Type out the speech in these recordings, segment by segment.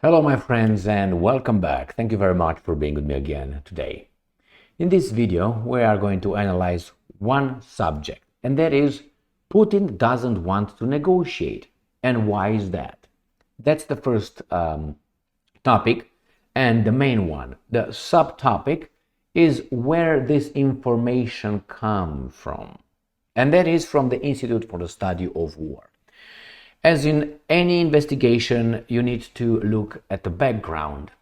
Hello, my friends, and welcome back. Thank you very much for being with me again today. In this video, we are going to analyze one subject, and that is Putin doesn't want to negotiate. And why is that? That's the first topic, and the main one. The subtopic is where this information comes from, and that is from the Institute for the Study of War. As in any investigation, you need to look at the background.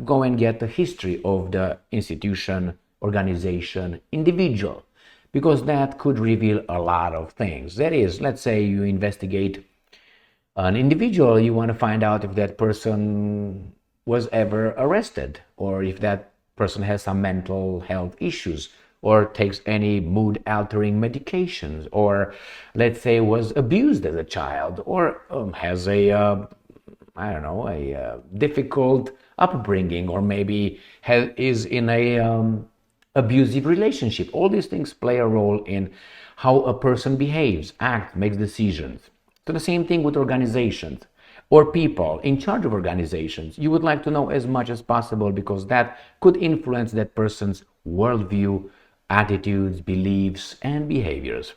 Go and get the history of the institution, organization, individual, because that could reveal a lot of things. That is, let's say you investigate an individual, you want to find out if that person was ever arrested, or if that person has some mental health issues, or takes any mood-altering medications, or let's say was abused as a child, or has a difficult upbringing, or maybe is in a abusive relationship. All these things play a role in how a person behaves, acts, makes decisions. So the same thing with organizations or people in charge of organizations. You would like to know as much as possible because that could influence that person's worldview, attitudes, beliefs, and behaviors.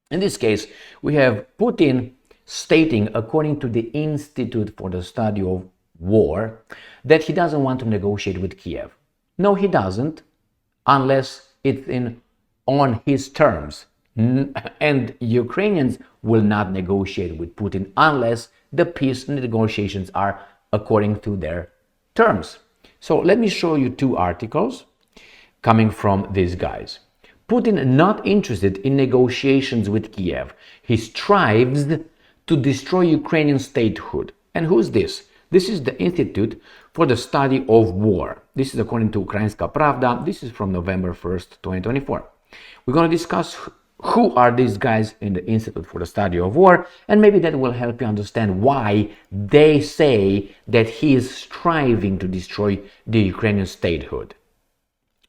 In this case, we have Putin stating, according to the Institute for the Study of War, that he doesn't want to negotiate with Kyiv. No, he doesn't, unless it's on his terms. And Ukrainians will not negotiate with Putin unless the peace negotiations are according to their terms. So let me show you two articles coming from these guys. Putin not interested in negotiations with Kyiv. He strives to destroy Ukrainian statehood. And who's this? This is the Institute for the Study of War. This is according to Ukrainska Pravda. This is from November 1st, 2024. We're going to discuss who are these guys in the Institute for the Study of War, and maybe that will help you understand why they say that he is striving to destroy the Ukrainian statehood.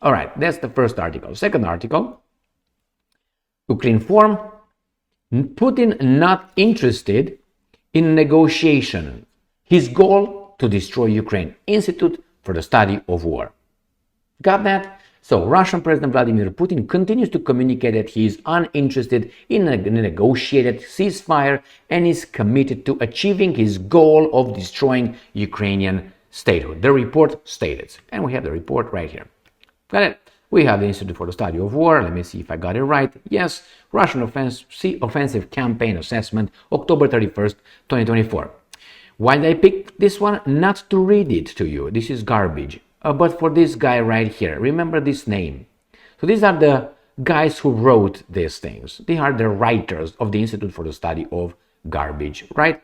All right, that's the first article. Second article, Ukrinform, Putin not interested in negotiation. His goal to destroy Ukraine. Institute for the Study of War. Got that? So Russian President Vladimir Putin continues to communicate that he is uninterested in a negotiated ceasefire and is committed to achieving his goal of destroying Ukrainian statehood. The report stated, and we have the report right here. Got it? We have the Institute for the Study of War. Let me see if I got it right. Yes, Russian offensive campaign assessment, October 31st, 2024. Why did I pick this one? Not to read it to you. This is garbage. But for this guy right here, remember this name. So these are the guys who wrote these things. They are the writers of the Institute for the Study of Garbage, right?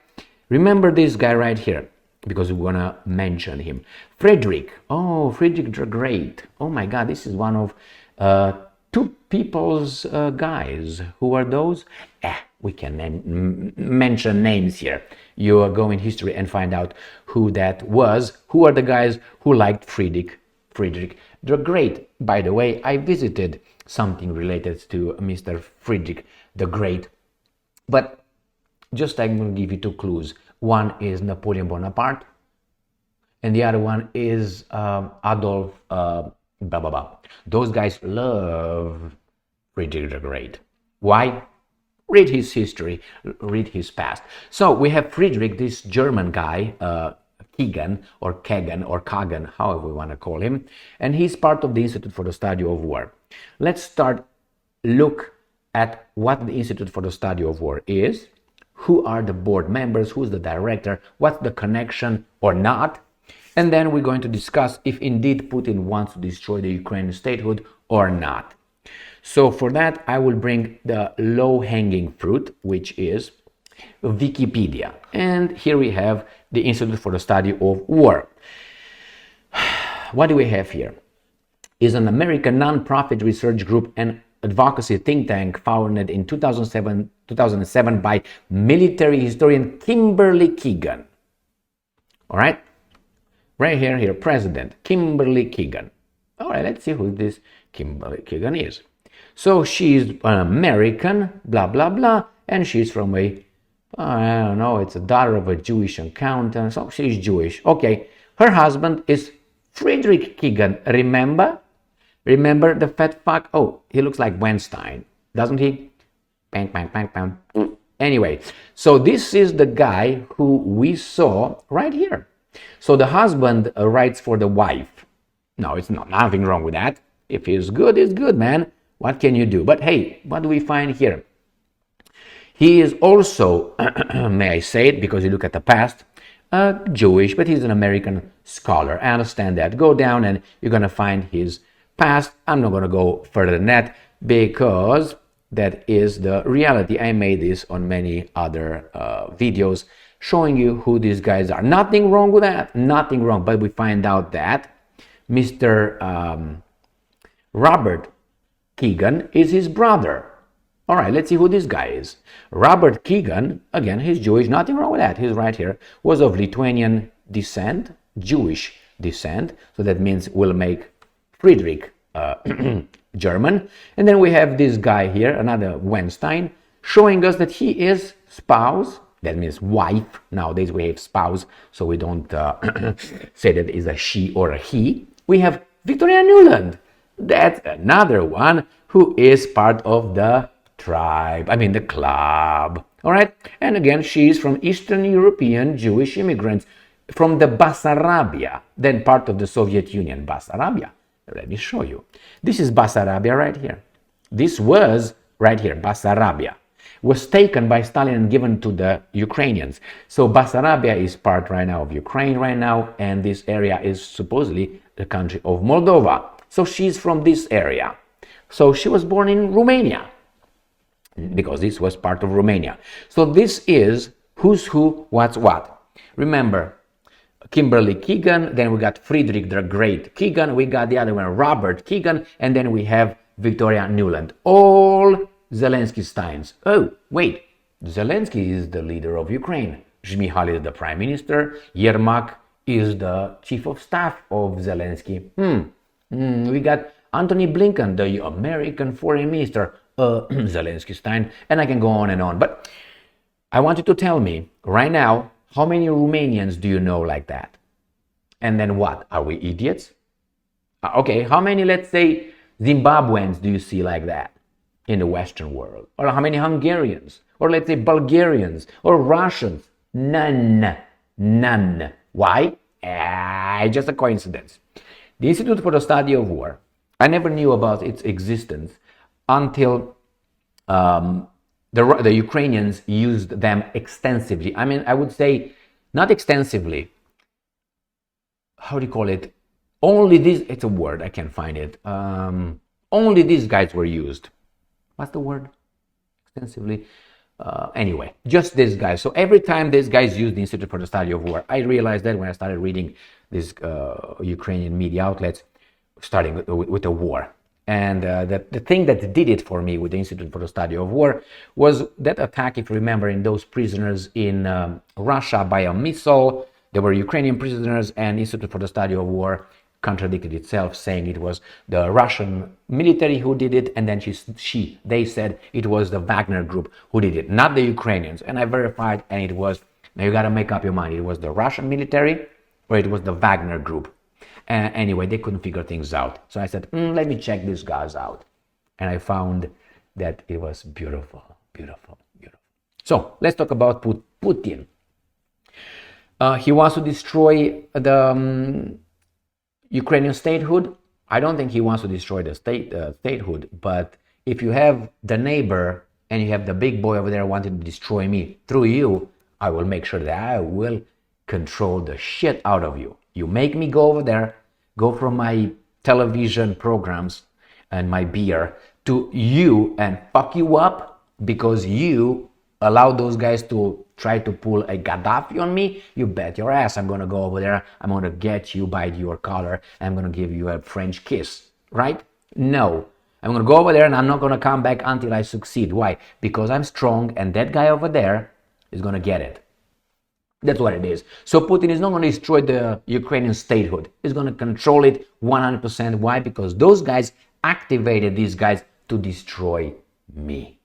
Remember this guy right here, because we want to mention him. Friedrich the Great. Oh my God, this is one of two people's guys. Who are those? We can mention names here. You go in history and find out who that was. Who are the guys who liked Friedrich the Great? By the way, I visited something related to Mr. Friedrich the Great. But just I'm going to give you two clues. One is Napoleon Bonaparte, and the other one is Adolf Those guys love Friedrich the Great. Why? Read his history, read his past. So we have Friedrich, this German guy, Kagan, however we want to call him, and he's part of the Institute for the Study of War. Let's start look at what the Institute for the Study of War is. Who are the board members, who's the director, what's the connection or not, and then we're going to discuss if indeed Putin wants to destroy the Ukrainian statehood or not. So for that, I will bring the low-hanging fruit, which is Wikipedia. And here we have the Institute for the Study of War. What do we have here? It's an American non-profit research group and advocacy think tank founded in 2007 by military historian Kimberly Keegan. All right, right here, President Kimberly Keegan. All right, let's see who this Kimberly Keegan is. So she's an American, blah, blah, blah, and she's from a I don't know, it's a daughter of a Jewish accountant, so she's Jewish. Okay, her husband is Friedrich Keegan. Remember the fat fuck? Oh, he looks like Weinstein, doesn't he? Bang, bang, bang, bang. Anyway, so this is the guy who we saw right here. So the husband writes for the wife. No, it's nothing wrong with that. If he's good, man. What can you do? But hey, what do we find here? He is also, may I say it, because you look at the past, Jewish, but he's an American scholar. I understand that. Go down and you're going to find his past. I'm not going to go further than that because that is the reality. I made this on many other videos showing you who these guys are. Nothing wrong with that. Nothing wrong. But we find out that Mr. Robert Keegan is his brother. All right, let's see who this guy is. Robert Keegan, again, he's Jewish. Nothing wrong with that. He's right here. Was of Lithuanian descent, Jewish descent. So that means we'll make Friedrich German. And then we have this guy here, another Weinstein, showing us that he is spouse. That means wife. Nowadays we have spouse, so we don't say that is a she or a he. We have Victoria Nuland. That's another one who is part of the tribe, the club. All right. And again, she's from Eastern European Jewish immigrants from the Bessarabia, then part of the Soviet Union. Bessarabia. Let me show you. This is Bessarabia right here. This was right here, Bessarabia. Was taken by Stalin and given to the Ukrainians. So Bessarabia is part right now of Ukraine right now, and this area is supposedly the country of Moldova. So she's from this area. So she was born in Romania, because this was part of Romania. So this is who's who, what's what. Remember, Kimberly Keegan, then we got Friedrich the Great Keegan, we got the other one, Robert Keegan, and then we have Victoria Nuland. All Zelensky Steins. Oh, wait, Zelensky is the leader of Ukraine. Zmyhal is the prime minister. Yermak is the chief of staff of Zelensky. We got Antony Blinken, the American foreign minister. Zelensky Stein, and I can go on and on. But I want you to tell me right now, how many Romanians do you know like that? And then what? Are we idiots? Okay, how many, let's say, Zimbabweans do you see like that in the Western world? Or how many Hungarians? Or let's say Bulgarians? Or Russians? None. None. Why? Just a coincidence. The Institute for the Study of War, I never knew about its existence until the Ukrainians used them extensively. I would say not extensively. How do you call it? Only these, it's a word, I can't find it. Only these guys were used. What's the word? Extensively. Anyway, just these guys. So every time these guys used the Institute for the Study of War, I realized that when I started reading these Ukrainian media outlets, starting with the war. And the thing that did it for me with the Institute for the Study of War was that attack, if you remember, in those prisoners in Russia by a missile. They were Ukrainian prisoners, and Institute for the Study of War contradicted itself, saying it was the Russian military who did it, and then they said it was the Wagner group who did it, not the Ukrainians. And I verified, and it was, now you got to make up your mind, it was the Russian military or it was the Wagner group. Anyway, they couldn't figure things out. So I said, let me check these guys out. And I found that it was beautiful, beautiful, beautiful. So let's talk about Putin. He wants to destroy the Ukrainian statehood. I don't think he wants to destroy the statehood. But if you have the neighbor and you have the big boy over there wanting to destroy me through you, I will make sure that I will control the shit out of you. You make me go over there, go from my television programs and my beer to you and fuck you up because you allow those guys to try to pull a Gaddafi on me. You bet your ass I'm going to go over there. I'm going to get you by your collar. I'm going to give you a French kiss, right? No. I'm going to go over there and I'm not going to come back until I succeed. Why? Because I'm strong and that guy over there is going to get it. That's what it is. So Putin is not going to destroy the Ukrainian statehood. He's going to control it 100%. Why? Because those guys activated these guys to destroy me.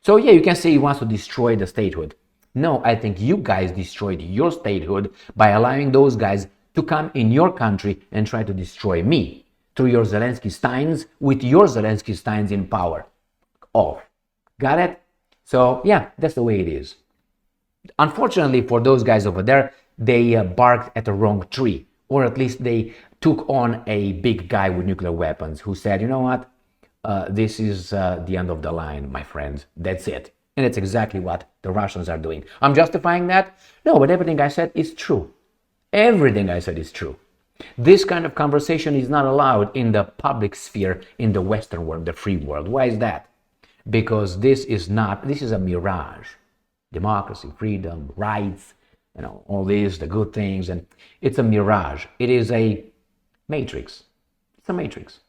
So yeah, you can say he wants to destroy the statehood. No, I think you guys destroyed your statehood by allowing those guys to come in your country and try to destroy me through your Zelensky Steins, with your Zelensky Steins in power. Off. Got it? So, yeah, that's the way it is. Unfortunately for those guys over there, they barked at the wrong tree, or at least they took on a big guy with nuclear weapons who said, you know what, this is the end of the line, my friends. That's it. And it's exactly what the Russians are doing. I'm justifying that? No, but everything I said is true. Everything I said is true. This kind of conversation is not allowed in the public sphere in the Western world, the free world. Why is that? Because this is a mirage. Democracy, freedom, rights, all these, the good things, and it's a mirage. It is a matrix. It's a matrix.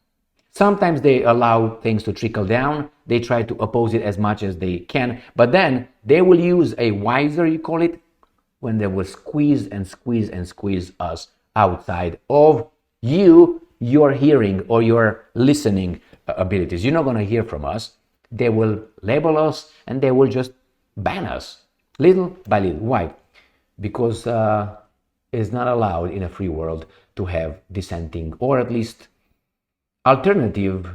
Sometimes they allow things to trickle down. They try to oppose it as much as they can, but then they will use a wiser, you call it, when they will squeeze and squeeze and squeeze us outside of your hearing or your listening abilities. You're not going to hear from us. They will label us and they will just ban us little by little. Why? Because it's not allowed in a free world to have dissenting or at least alternative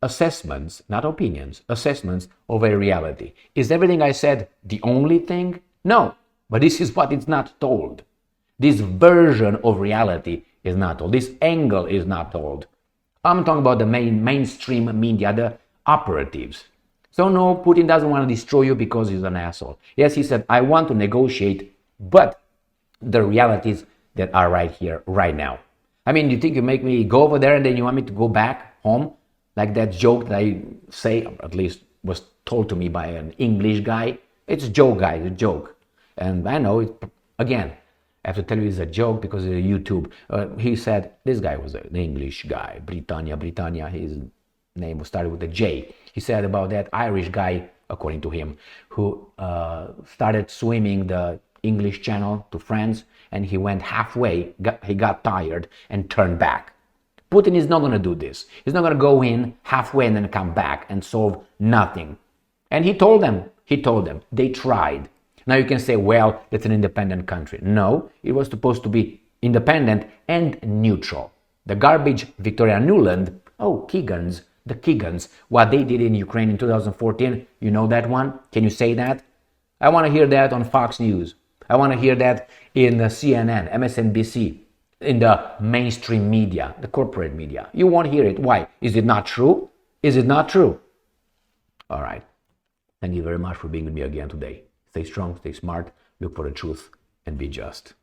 assessments, not opinions, assessments of a reality. Is everything I said the only thing? No, but this is what it's not told. This version of reality is not told. This angle is not told. I'm talking about the mainstream media, the operatives. So no, Putin doesn't want to destroy you because he's an asshole. Yes, he said, I want to negotiate, but the realities that are right here, right now. I mean, you think you make me go over there and then you want me to go back home? Like that joke that I say, or at least was told to me by an English guy. It's a joke, guys, a joke. And I know, again, I have to tell you it's a joke because it's a YouTube. He said, this guy was an English guy, Britannia, his name was started with a J. He said about that Irish guy, according to him, who started swimming the English Channel to France, and he went halfway, he got tired and turned back. Putin is not going to do this. He's not going to go in halfway and then come back and solve nothing. And he told them, they tried. Now you can say, well, it's an independent country. No, it was supposed to be independent and neutral. The garbage Victoria Nuland, the Kygans, what they did in Ukraine in 2014, you know that one? Can you say that? I want to hear that on Fox News. I want to hear that in CNN, MSNBC, in the mainstream media, the corporate media. You won't hear it. Why? Is it not true? Is it not true? All right. Thank you very much for being with me again today. Stay strong, stay smart, look for the truth, and be just.